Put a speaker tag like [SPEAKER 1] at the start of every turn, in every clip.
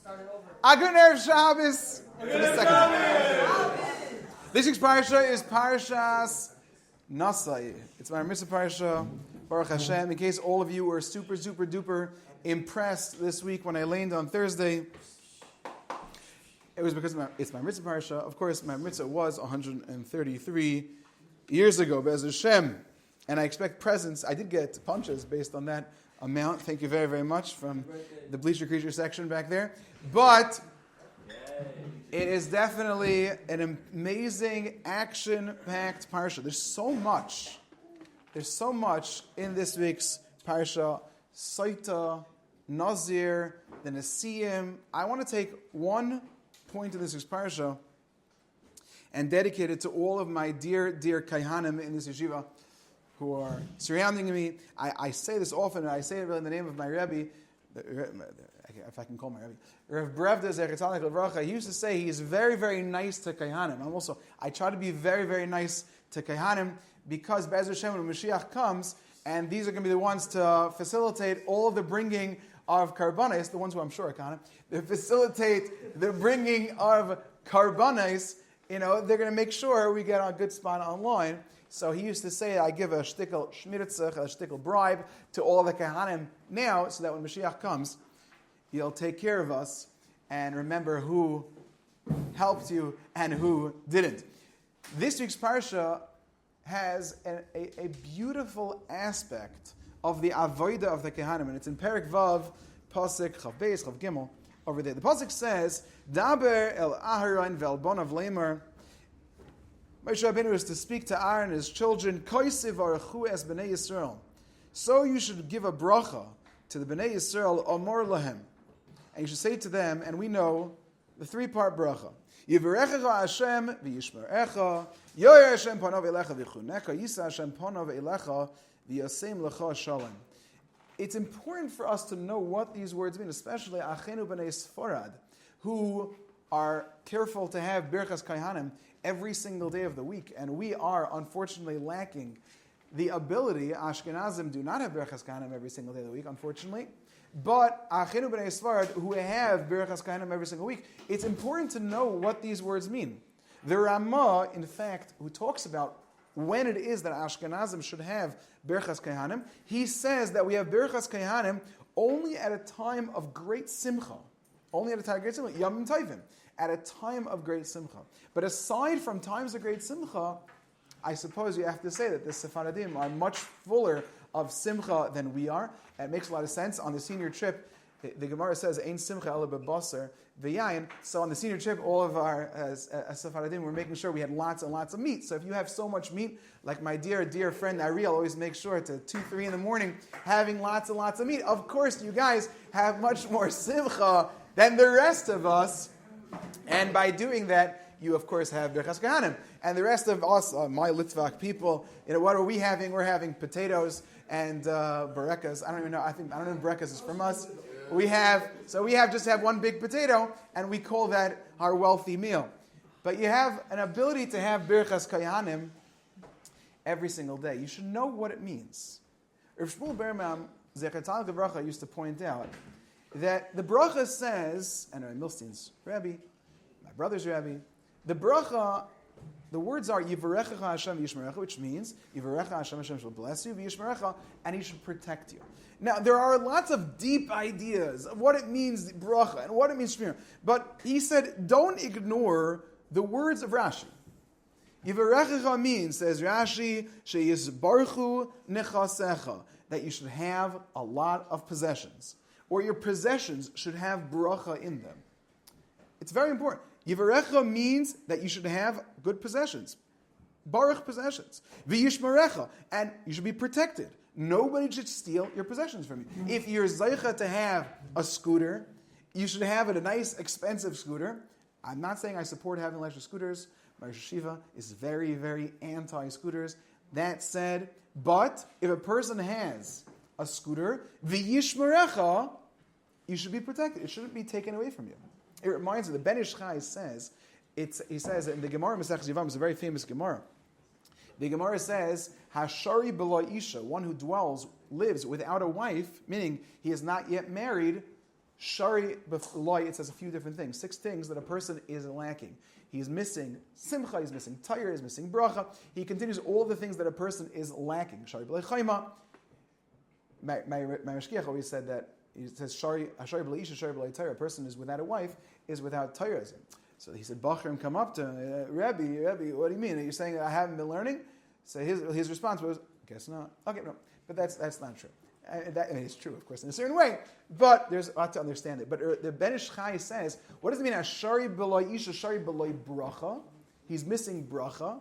[SPEAKER 1] A good Erev Shabbos for the second. This week's parsha is Parshas Nasso. It's my mitzvah parsha, Baruch Hashem. In case all of you were super duper impressed this week when I landed on Thursday, it was because it's my mitzvah parsha. Of course, my mitzvah was 133 years ago, Be'ez Hashem. And I expect presents. I did get punches based on that amount. Thank you very, very much from the Bleacher Creature section back there. But it is definitely an amazing, action-packed parsha. There's so much in this week's parsha. Saita, Nazir, the Nesiim. I want to take one point in this week's parsha and dedicate it to all of my dear Kaihanim in this yeshiva who are surrounding me. I say this often, and I say it in the name of my Rebbe, if I can call my Rebbe, Rav Brevda Zakheim Bracha. He used to say he is very, very nice to Kaihanim. I try to be very, very nice to Kaihanim because Be'ez Hashem, when Mashiach comes, and these are going to be the ones to facilitate all of the bringing of karbanos, the ones who I'm sure are Kaihanim, they facilitate the bringing of karbanos. They're going to make sure we get on a good spot online. So he used to say, I give a shtickle shmiritzach, a shtickle bribe to all the Kahanim now, so that when Mashiach comes, he'll take care of us and remember who helped you and who didn't. This week's parsha has a beautiful aspect of the avodah of the Kahanim, and it's in Perek Vav, Pasuk Chav Beis, Chav Gimel, over there. The Pasuk says, Daber el Aharon vel bonav lemer. Moshe Rabbeinu is to speak to Aaron and his children, Koisiv arachu es b'nei Yisrael. So you should give a bracha to the b'nei Yisrael, Omor lahem. And you should say to them, and we know the three-part bracha. Yivarechecha Hashem v'yishmerecha, yoyer Hashem panav elecha v'chunecha, yisa Hashem panav elecha v'yasem lecha shalom. It's important for us to know what these words mean, especially Achenu b'nei Sfarad, who are careful to have Birchas Kaihanim every single day of the week, and we are unfortunately lacking the ability. Ashkenazim do not have Birchas Kaihanim every single day of the week, unfortunately, but Achenu b'nei Sfarad, who have Birchas Kaihanim every single week, it's important to know what these words mean. The Ramah, in fact, who talks about when it is that Ashkenazim should have Birchas Kaihanim, he says that we have Birchas Kaihanim only at a time of great simcha. Only at a time of great simcha, Yom Tovim, at a time of great simcha. But aside from times of great simcha, I suppose you have to say that the Sephardim are much fuller of simcha than we are. And it makes a lot of sense. On the senior trip, the Gemara says, Ein simcha ela bebasar v'yayin. So on the senior trip, all of our Sephardim were making sure we had lots and lots of meat. So if you have so much meat, like my dear friend Ariel always makes sure to 2-3 in the morning, having lots and lots of meat. Of course, you guys have much more simcha than the rest of us. And by doing that, you of course have Birchas Kaihanim. And the rest of us, my Litvak people, what are we having? We're having potatoes and barekas. I don't know if barekas is from us. We just have one big potato, and we call that our wealthy meal. But you have an ability to have Birchas Kaihanim every single day. You should know what it means. Rav Shmuel Berman, Zechatal Bracha, used to point out that the bracha says, and Milstein's Rabbi, my brother's Rabbi, the bracha, the words are Yivarechecha Hashem v'yishmerecha, which means Yivarecha Hashem shall bless you, v'yishmerecha, and He should protect you. Now, there are lots of deep ideas of what it means, bracha, and what it means shmir. But he said, don't ignore the words of Rashi. Yivarechecha means, says Rashi, sheyizbarchu nechasecha, that you should have a lot of possessions, or your possessions should have bracha in them. It's very important. Yivarecha means that you should have good possessions. Baruch possessions. V'yishmerecha. And you should be protected. Nobody should steal your possessions from you. If you're zaycha to have a scooter, you should have a nice, expensive scooter. I'm not saying I support having electric scooters. My yeshiva is very, very anti-scooters. That said, but if a person has a scooter, v'yishmerecha, you should be protected. It shouldn't be taken away from you. It reminds me, the Ben Ish Chai says, he says in the Gemara Masechus Yevamos, it's a very famous Gemara. The Gemara says, Hashari b'lo isha, one who lives without a wife, meaning he is not yet married, Shari b'loy, it says a few different things. 6 things that a person is lacking. He's missing simcha, he's missing tayr, he's missing bracha. He continues all the things that a person is lacking. Shari b'loy chayma. My mashgiach always said that, he says, Shari b'loy isha, shari b'loy tayr. A person is without a wife, is without tayr. So he said, Bachrim come up to him, Rabbi, what do you mean? Are you saying that I haven't been learning? So his response was, guess not. Okay, no. But that's not true. It's true, of course, in a certain way, but there's a lot to understand it. But the Ben Ish Chai says, what does it mean? Ashari b'loy isha, shari b'loy bracha. He's missing bracha.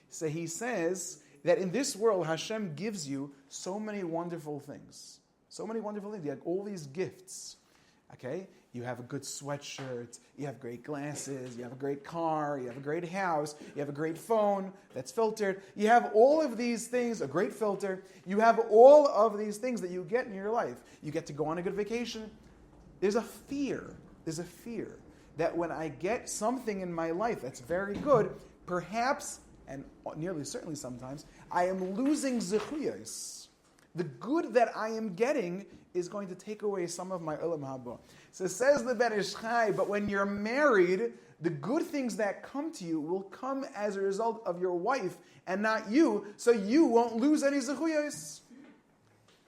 [SPEAKER 1] So he says that in this world, Hashem gives you so many wonderful things. So many wonderful things. You have all these gifts. Okay? You have a good sweatshirt, you have great glasses, you have a great car, you have a great house, you have a great phone that's filtered. You have all of these things, a great filter. You have all of these things that you get in your life. You get to go on a good vacation. There's a fear that when I get something in my life that's very good, perhaps, and nearly certainly sometimes, I am losing zechuyos. The good that I am getting is going to take away some of my olam haba. So says the Ben Ish Chai, but when you're married, the good things that come to you will come as a result of your wife and not you, so you won't lose any zechuyos.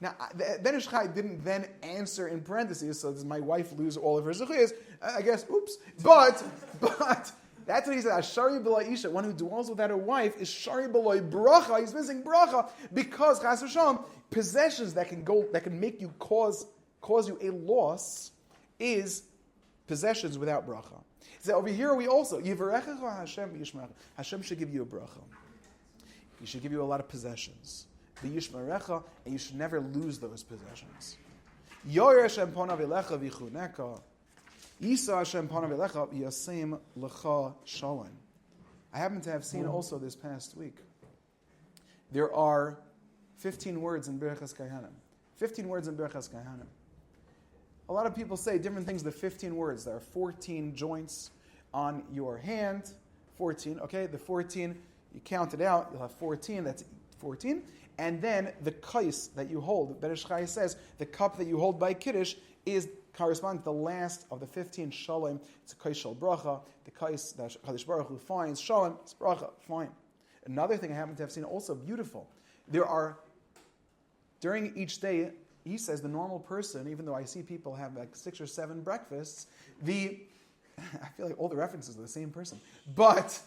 [SPEAKER 1] Now, Ben Ish Chai didn't then answer in parentheses, so does my wife lose all of her zechuyos? I guess, oops. But that's what he said. Ashari b'loy isha, one who dwells without a wife, is shari b'loy bracha. He's missing bracha because chas v'shalom, possessions that can make you cause you a loss is possessions without bracha. So over here we also yivarechecha Hashem yishmerecha. Hashem should give you a bracha. He should give you a lot of possessions. V'yishmerecha, and you should never lose those possessions. Yoyer Hashem panav elecha v'chuneka. Yisa Hashem panav elecha v'yasem lecha shalom. I happen to have seen also this past week. There are 15 words in Berachas Kahanim. 15 words in Berachas Kahanim. A lot of people say different things, the 15 words. There are 14 joints on your hand. 14, okay? The 14, you count it out, you'll have 14, that's 14. And then the kais that you hold, Ben Ish Chai says, the cup that you hold by Kiddush corresponds to the last of the 15 shalom. It's a kais shal bracha. The kais that Kadosh Baruch Hu finds, shalom, it's bracha, fine. Another thing I happen to have seen also beautiful. There are, during each day, he says the normal person, even though I see people have like 6 or 7 breakfasts, I feel like all the references are the same person. But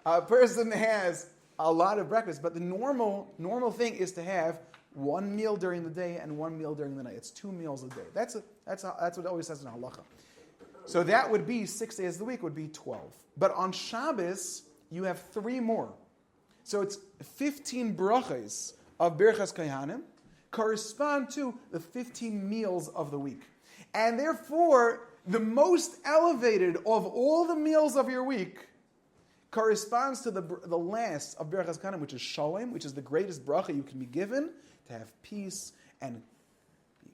[SPEAKER 1] a person has a lot of breakfast. But the normal thing is to have 1 meal during the day and 1 meal during the night. It's 2 meals a day. That's what it always says in halacha. So that would be 6 days of the week would be 12. But on Shabbos you have 3 more. So it's 15 brachas of Birchas Kahanim correspond to the 15 meals of the week. And therefore, the most elevated of all the meals of your week corresponds to the last of Birchas Kahanim, which is Shalom, which is the greatest bracha you can be given, to have peace and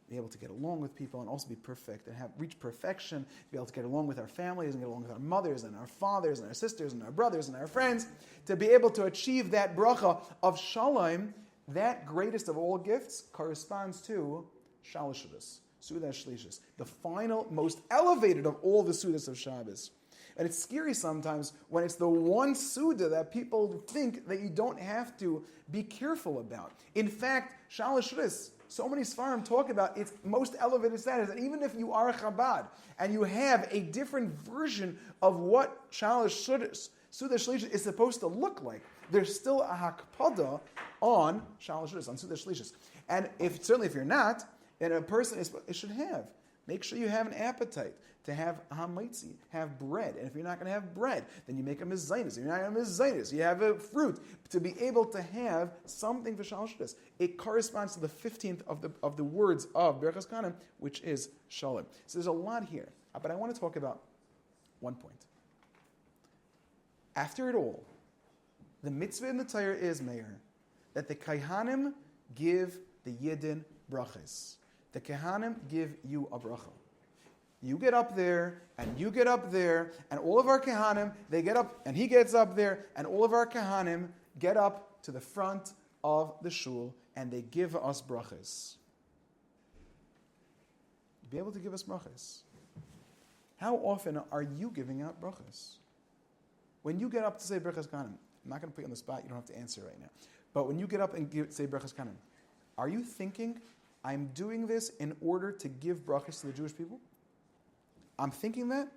[SPEAKER 1] be able to get along with people and also be perfect and reach perfection, be able to get along with our families and get along with our mothers and our fathers and our sisters and our brothers and our friends, to be able to achieve that bracha of Shalom. That greatest of all gifts corresponds to Shalosh Seudos, Suda Shlishis, the final, most elevated of all the Sudas of Shabbos. And it's scary sometimes when it's the one Suda that people think that you don't have to be careful about. In fact, Shalosh Seudos, so many Sfarim talk about its most elevated status, and even if you are a Chabad and you have a different version of what Shalosh Seudos, Suda Shlishis is supposed to look like, there's still a hakpada on Shalosh Seudos, on Suda Shlishis. And certainly if you're not, then a person should have. Make sure you have an appetite to have hamaitzi, have bread. And if you're not going to have bread, then you make a mezainis. If you're not going to have mezainis, you have a fruit. To be able to have something for Shalosh Seudos. It corresponds to the 15th of the words of Berachas Kahanim, which is Shalom. So there's a lot here. But I want to talk about one point. After it all, the mitzvah in the Torah is, Meir, that the Kahanim give the Yidden brachas. The Kahanim give you a bracha. You get up there, and you get up there, and all of our Kahanim, they get up, and he gets up there, and all of our Kahanim get up to the front of the shul, and they give us brachas. be able to give us brachas. How often are you giving out brachas? When you get up to say Brachas Kanim, I'm not going to put you on the spot, you don't have to answer right now. But when you get up and say Brachas Kanim, are you thinking, I'm doing this in order to give brachas to the Jewish people? I'm thinking that?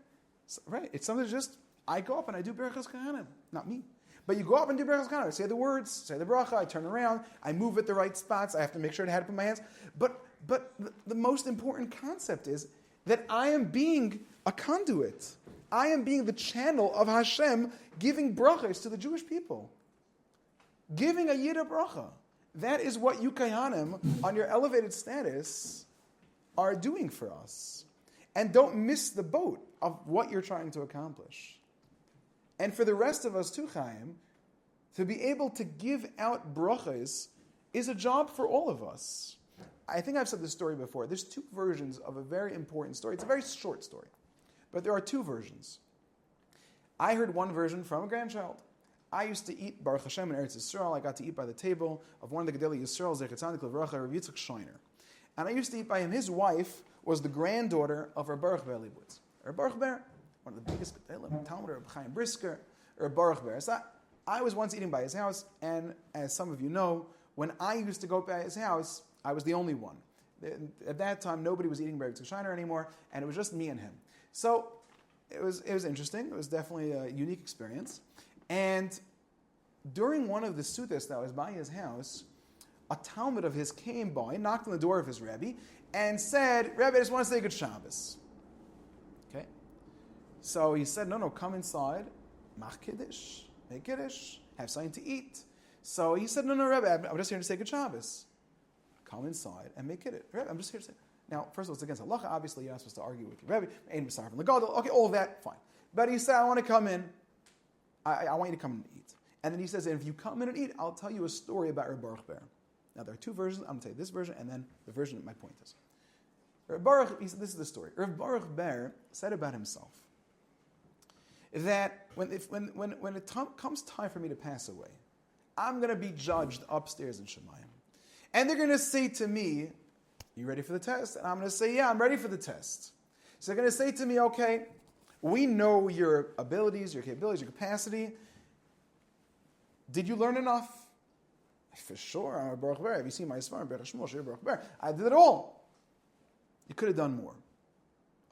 [SPEAKER 1] Right, it's something just, I go up and I do Brachas Kanim, not me. But you go up and do Brachas Kanim, say the words, say the bracha, I turn around, I move at the right spots, I have to make sure I had to put my hands. But the most important concept is that I am being a conduit. I am being the channel of Hashem giving brachas to the Jewish people. Giving a Yid a bracha. That is what you Kayanim, on your elevated status, are doing for us. And don't miss the boat of what you're trying to accomplish. And for the rest of us too, Chaim, to be able to give out brachas is a job for all of us. I think I've said this story before. There's two versions of a very important story. It's a very short story. But there are two versions. I heard one version from a grandchild. I used to eat Baruch Hashem in Eretz Yisrael. I got to eat by the table of one of the Gedolei Yisrael, Zecher Tzadik Livracha, Rabbi Zakheim. And I used to eat by him. His wife was the granddaughter of Rabbi Baruch Ber Leibowitz. Rabbi Baruch Ber, one of the biggest Talmud, Rabbi Chaim Brisker, Rabbi Baruch Ber. So I was once eating by his house, and as some of you know, when I used to go by his house, I was the only one. At that time, nobody was eating Rabbi Zakheim anymore, and it was just me and him. So it was interesting. It was definitely a unique experience. And during one of the sudas that was by his house, a Talmud of his came by, knocked on the door of his Rebbe, and said, Rebbe, I just want to say good Shabbos. Okay? So he said, no, come inside, mach kiddush, make kiddush, have something to eat. So he said, no, Rebbe, I'm just here to say good Shabbos. Come inside and make kiddush. Rebbe, I'm just here to say. Now, first of all, it's against halacha. Obviously, you're not supposed to argue with your Rebbe. Ein b'sar from the gadol. Okay, all of that, fine. But he said, I want to come in. I want you to come and eat. And then he says, if you come in and eat, I'll tell you a story about Rabbi Baruch Ber. Now, there are two versions. I'm going to tell you this version and then the version that my point is. Rabbi Baruch, he said, this is the story. Rabbi Baruch Ber said about himself that when it comes time for me to pass away, I'm going to be judged upstairs in Shemayim. And they're going to say to me, you ready for the test? And I'm going to say, yeah, I'm ready for the test. So they're going to say to me, okay, we know your abilities, your capabilities, your capacity. Did you learn enough? For sure, I'm a Baruch Ber. Have you seen my Sfarim? Baruch Ber. I did it all. You could have done more.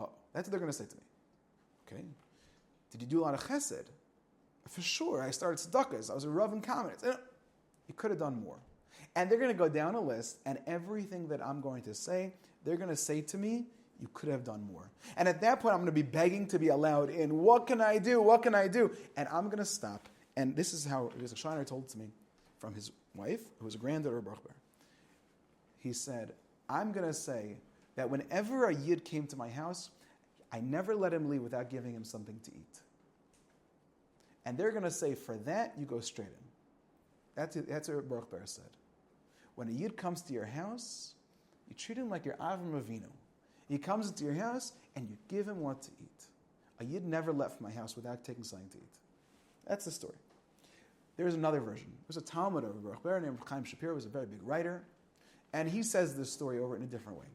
[SPEAKER 1] Oh, that's what they're going to say to me. Okay. Did you do a lot of chesed? For sure, I started tzedakahs. I was a Rav in Kamenetz. You could have done more. And they're going to go down a list, and everything that I'm going to say, they're going to say to me, you could have done more. And at that point, I'm going to be begging to be allowed in. What can I do? What can I do? And I'm going to stop. And this is how Rabbi Zakheim told it to me from his wife, who was a granddaughter of Baruch Ber. He said, I'm going to say that whenever a Yid came to my house, I never let him leave without giving him something to eat. And they're going to say, for that, you go straight in. That's what Baruch Ber said. When a Yid comes to your house, you treat him like your Avram Avinu. He comes into your house, and you give him what to eat. A Yid never left my house without taking something to eat. That's the story. There's another version. There's a Talmud of Baruch Ber named Chaim Shapiro, who was a very big writer, and he says this story over in a different way.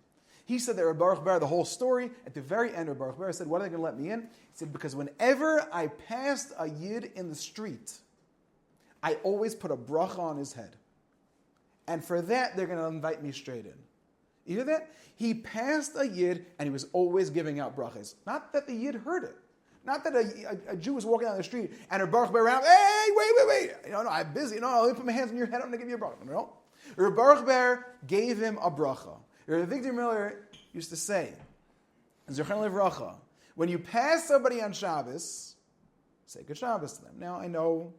[SPEAKER 1] He said that Rabbi Baruch Ber, the whole story, at the very end, Rabbi Baruch Ber said, what are they going to let me in? He said, because whenever I passed a Yid in the street, I always put a bracha on his head. And for that, they're going to invite me straight in. You hear that? He passed a Yid, and he was always giving out brachas. Not that the Yid heard it. Not that a Jew was walking down the street, and Rabbi Baruch Ber around, hey, wait. No, I'm busy. No, let me put my hands on your head. I'm going to give you a bracha. No. Rabbi Baruch Ber gave him a bracha. Rabbi Victor Miller used to say, Zechron Livracha, when you pass somebody on Shabbos, say good Shabbos to them. Now, I know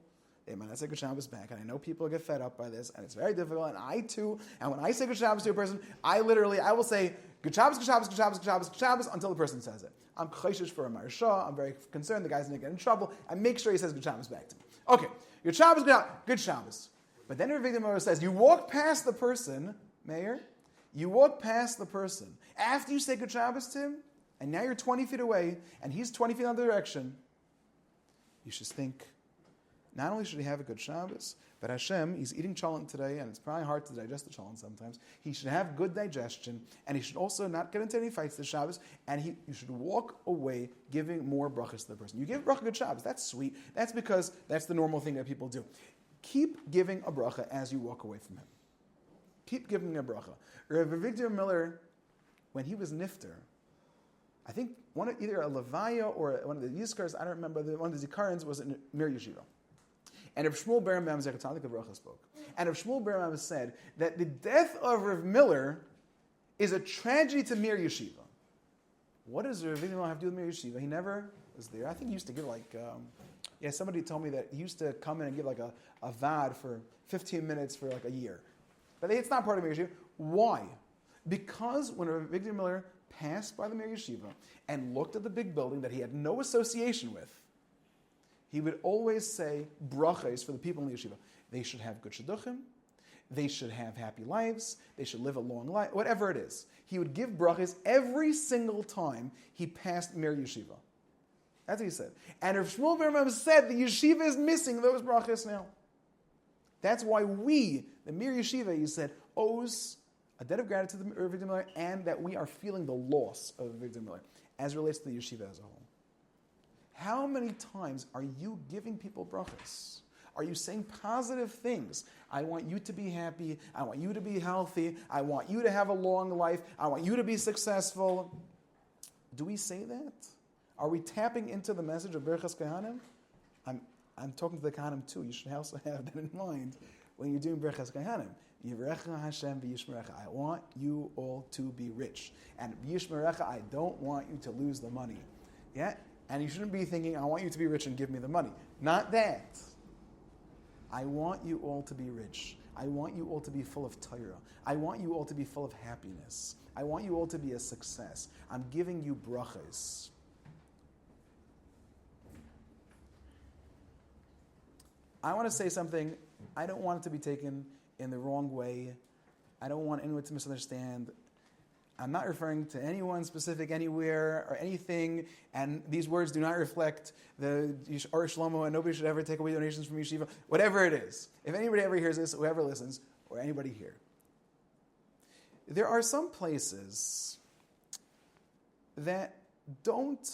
[SPEAKER 1] they might not say good Shabbos back, and I know people get fed up by this, and it's very difficult, and I too, and when I say good Shabbos to a person, I will say, good Shabbos, good Shabbos, good Shabbos, good Shabbos, good Shabbos, until the person says it. I'm chayshish for a marsha, I'm very concerned the guy's going to get in trouble, I make sure he says good Shabbos back to me. Okay, good Shabbos, good Shabbos. But then Rabbi Victor Miller says, you walk past the person, Mayor, you walk past the person, after you say good Shabbos to him, and now you're 20 feet away, and he's 20 feet in the other direction, you should think, not only should he have a good Shabbos, but Hashem, he's eating cholent today, and it's probably hard to digest the cholent sometimes. He should have good digestion, and he should also not get into any fights this Shabbos, and you should walk away giving more brachas to the person. You give bracha good Shabbos, that's sweet. That's because that's the normal thing that people do. Keep giving a bracha as you walk away from him. Keep giving a bracha. Rabbi Victor Miller, when he was nifter, I think either a Levaya or one of the Yizkars, I don't remember, one of the Zikarans was in Mir Yeshiva. And Rav Shmuel Berenbaum Zekatalik of Bracha spoke. And Rav Shmuel Berenbaum said that the death of Rav Miller is a tragedy to Mir Yeshiva. What does Rav Miller have to do with Mir Yeshiva? He never was there. I think he used to give somebody told me that he used to come in and give like a vad for 15 minutes for like a year. But it's not part of Mir Yeshiva. Why? Because when Rav Victor Miller passed by the Mir Yeshiva and looked at the big building that he had no association with, he would always say brachas for the people in the yeshiva. They should have good shidduchim, they should have happy lives, they should live a long life, whatever it is. He would give brachas every single time he passed Mir Yeshiva. That's what he said. And Rav Shmuel Berenbaum said the yeshiva is missing those brachas now. That's why we, the Mir Yeshiva, he said, owes a debt of gratitude to Rav Victor Miller, and that we are feeling the loss of Victor Miller as it relates to the yeshiva as a whole. How many times are you giving people brachas? Are you saying positive things? I want you to be happy. I want you to be healthy. I want you to have a long life. I want you to be successful. Do we say that? Are we tapping into the message of Berachas Kahanim? I'm talking to the Kahanim too. You should also have that in mind when you're doing Berachas Kahanim. Yivrecha Hashem v'yishmerecha. I want you all to be rich. And v'yishmerecha, I don't want you to lose the money. Yeah? And you shouldn't be thinking, I want you to be rich and give me the money. Not that. I want you all to be rich. I want you all to be full of Torah. I want you all to be full of happiness. I want you all to be a success. I'm giving you brachas. I want to say something. I don't want it to be taken in the wrong way. I don't want anyone to misunderstand. I'm not referring to anyone specific anywhere or anything, and these words do not reflect the Or Shlomo, and nobody should ever take away donations from yeshiva, whatever it is. If anybody ever hears this, whoever listens, or anybody here. There are some places that don't,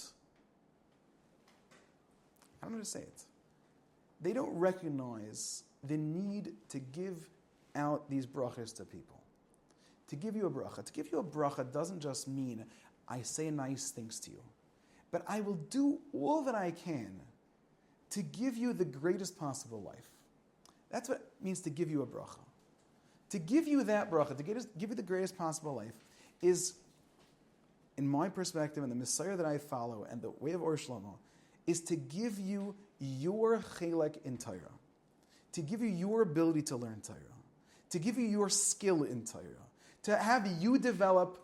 [SPEAKER 1] I'm going to say it, they don't recognize the need to give out these brachas to people. To give you a bracha doesn't just mean I say nice things to you, but I will do all that I can to give you the greatest possible life. That's what it means to give you a bracha. To give you that bracha, to give you the greatest possible life, is, in my perspective, and the Messiah that I follow, and the way of Or Shlomo, is to give you your chelek in Torah, to give you your ability to learn Torah, to give you your skill in Torah, to have you develop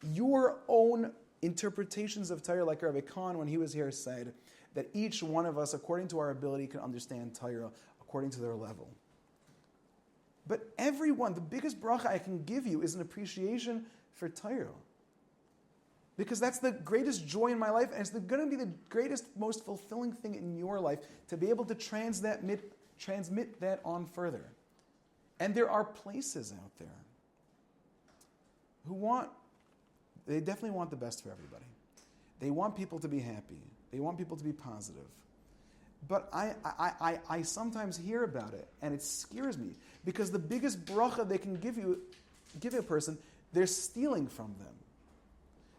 [SPEAKER 1] your own interpretations of Torah, like Rabbi Khan, when he was here, said that each one of us, according to our ability, can understand Torah according to their level. But everyone, the biggest bracha I can give you is an appreciation for Torah. Because that's the greatest joy in my life, and it's going to be the greatest, most fulfilling thing in your life, to be able to transmit that on further. And there are places out there they definitely want the best for everybody. They want people to be happy. They want people to be positive. But I sometimes hear about it, and it scares me, because the biggest bracha they can give a person, they're stealing from them.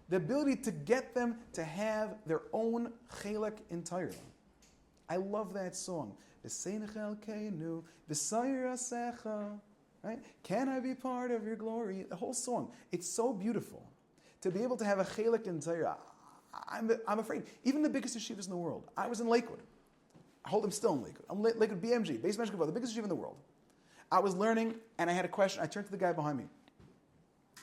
[SPEAKER 1] The ability to get them to have their own chelek in Torah. I love that song. Right? Can I be part of your glory? The whole song. It's so beautiful. To be able to have a chelek in Torah. I'm afraid. Even the biggest yeshivas in the world. I was in Lakewood. I'm still in Lakewood. I'm Lakewood BMG, Beis Meshkava, the biggest yeshiva in the world. I was learning, and I had a question. I turned to the guy behind me.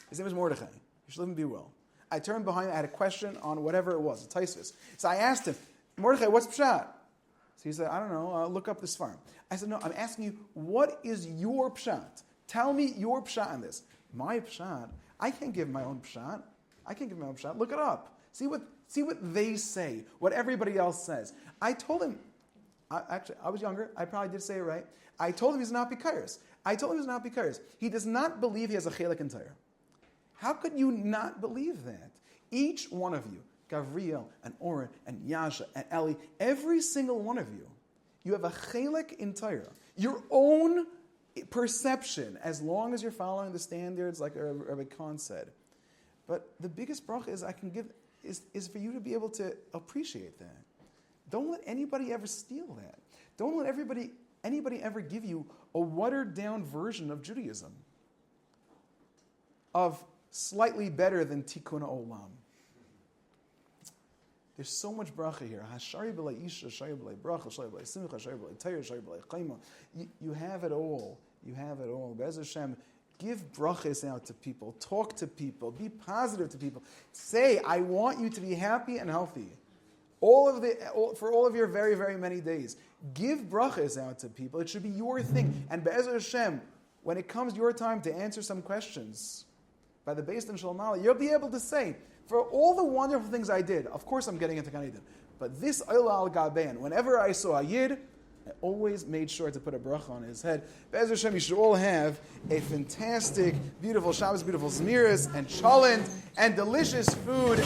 [SPEAKER 1] His name is Mordechai. You should live and be well. I turned behind me. I had a question on whatever it was, a taisvis. So I asked him, Mordechai, what's pshat? So he said, I don't know. Look up this farm. I said, no, I'm asking you, what is your pshat? Tell me your pshat on this. My pshat? I can't give my own pshat. Look it up. See what they say, what everybody else says. I told him, I was younger. I probably did say it right. I told him he's not Bikairis. He does not believe he has a chelik in Torah. How could you not believe that? Each one of you, Gavriel and Oren and Yasha and Eli, every single one of you, you have a chelik in Torah. Your own perception, as long as you're following the standards, like Rabbi Khan said. But the biggest bracha is I can give is for you to be able to appreciate that. Don't let anybody ever steal that. Don't let anybody ever give you a watered down version of Judaism, of slightly better than Tikkun Olam. There's so much bracha here. Hashari b'lei isha, shari b'lei bracha, shari b'lei simcha, shari b'lei tayr, shari b'lei chayma. You have it all. You have it all. Be'ez Hashem, give brachas out to people. Talk to people. Be positive to people. Say, I want you to be happy and healthy. For all of your very, very many days. Give brachas out to people. It should be your thing. And Be'ez Hashem, when it comes your time to answer some questions by the Beis Din Shalom Ala, you'll be able to say, for all the wonderful things I did, of course I'm getting into Gan Eden, but this Ola al Gabein, whenever I saw a Yid, I always made sure to put a bracha on his head. Be'ez Hashem, you should all have a fantastic, beautiful Shabbos, beautiful Zmiras, and cholent, and delicious food.